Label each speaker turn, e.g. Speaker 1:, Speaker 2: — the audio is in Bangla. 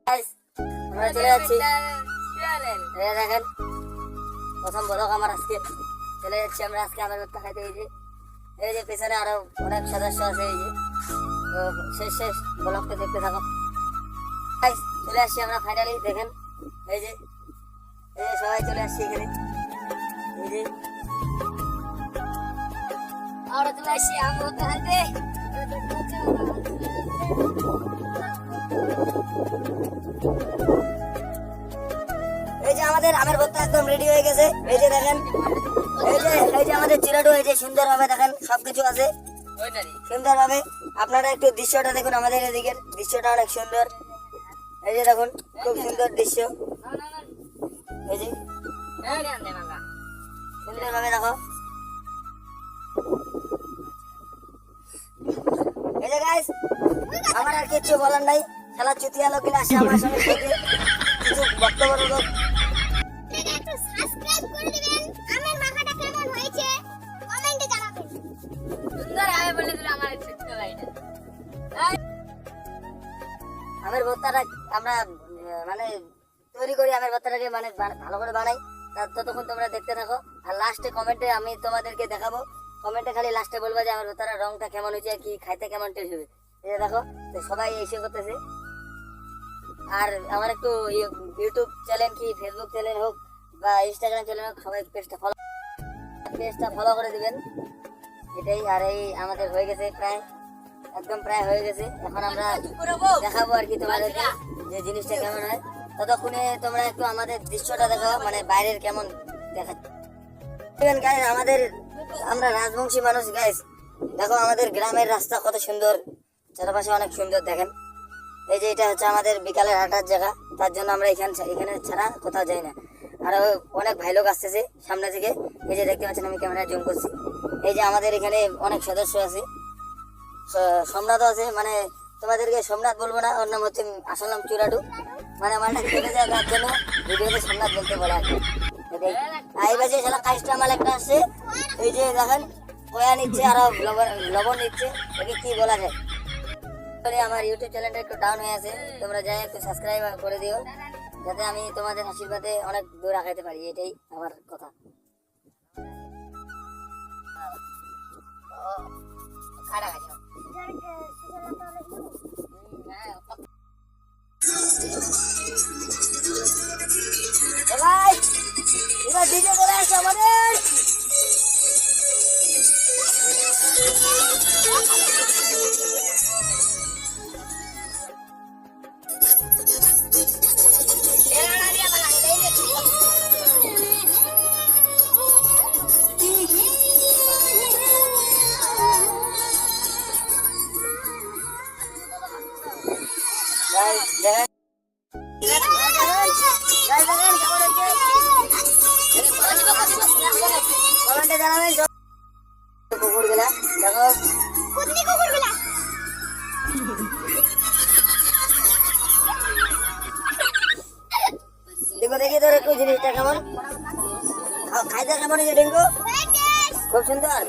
Speaker 1: গাইস আমরা চলে যাচ্ছি এই দেখেন প্রথম ব্লগ আমার আজকে চলে যাচ্ছি আমরা আজকে আমের ভর্তা খাইতে। এই যে পেছনে আরো অনেক সদস্য আছে। এই যে তো শেষ ব্লগটা দেখতে থাকো গাইস। চলে আসছি আমরা ফাইনালি দেখেন এই যে সবাই চলে আসছি এখানে। এই যে আমরা চলে আসছি আম ভর্তা খাইতে। এই যে আমাদের আমের ভর্তা একদম রেডি হয়ে গেছে। এই যে দেখেন এই যে আমাদের চিরাটু এই যে সুন্দরভাবে দেখেন সবকিছু আছে সুন্দরভাবে। আপনারা একটু দৃশ্যটা দেখুন, আমাদের এদিকের দৃশ্যটা অনেক সুন্দর। এই যে দেখুন খুব সুন্দর দৃশ্য। এই যে সুন্দরভাবে দেখো। এই যে গাইস আমার আর কিছু বলার নাই। খেলা চুতিয়া লোক আসে আমার সঙ্গে কিছু বক্তব্য লোক
Speaker 2: একটু সাবস্ক্রাইব করে দিবেন। আমার মাখাটা কেমন হয়েছে কমেন্টে জানাবেন।
Speaker 3: সুন্দর হবে বলে দিল আমার ছোট্ট ভাইটা।
Speaker 1: আমের ভর্তাটা আমরা মানে তৈরি করি, আমের ভর্তাটাকে মানে ভালো করে বানাই। ততক্ষণ তোমরা দেখতে থাকো আর লাস্টে কমেন্টে আমি তোমাদেরকে দেখাবো। কমেন্টে খালি লাস্টে বলবো যে আমের ভর্তাটার রংটা কেমন হয়েছে, কি খাইতে কেমন টেস্ট হবে। এই যে দেখো তো সবাই এসে করতেছে। আর আমার একটু ইউটিউব চ্যানেল কি ফেসবুক চ্যানেল হোক বা ইনস্টাগ্রাম চ্যানেল হোক সবাই পেজটা ফলো করে দিবেন এটাই। আর এই আমাদের হয়ে গেছে প্রায় একদম প্রায় হয়ে গেছে। এখন আমরা দেখাবো আর কি তোমাদেরকে যে জিনিসটা কেমন হয়। ততক্ষণে তোমরা একটু আমাদের দৃশ্যটা দেখাও, মানে বাইরের কেমন দেখাচ্ছে গাইস। আমরা রাজবংশী মানুষ গাইস। দেখো আমাদের গ্রামের রাস্তা কত সুন্দর, চারপাশে অনেক সুন্দর দেখেন। এই যে এটা হচ্ছে আমাদের বিকালের হাঁটার জায়গা, তার জন্য আমরা এখানে ছাড়া কোথাও যাই না। আর অনেক ভাই লোক আসতেছে সামনে থেকে। এই যে দেখতে পাচ্ছেন আমি ক্যামেরা জুম করছি। এই যে আমাদের এখানে অনেক সদস্য আছে, সোমনাথও আছে। মানে তোমাদেরকে সোমনাথ বলবো না, ওর নাম হচ্ছে আসল নাম চুরাটু। মানে আমার কেটে যায় তার জন্য ভিডিওতে সোমনাথ বলতে বলা আছে। এটাই এই বাজে সালা কাজটা আমার একটা আসছে। এই যে দেখেন কয়া নিচ্ছে আর লবণ নিচ্ছে, একে কি বলা যায়। আমার ইউটিউব চ্যানেলটা একটু ডাউন হয়ে আছে, তোমরা যাই একটু সাবস্ক্রাইব করে দিও যাতে আমি তোমাদের আশীর্বাদে অনেক দূর আগাইতে পারি। এটাই আমার কথা। এবার ডিজে চলে আসছে আমাদের। কুকুরগুলা দেখো
Speaker 2: কুত্তি কুকুরগুলা
Speaker 1: দেখি তোর একটু জিনিসটা কেমন খাইতে কেমন হয়েছে ডেঙ্গু? খুব সুন্দর।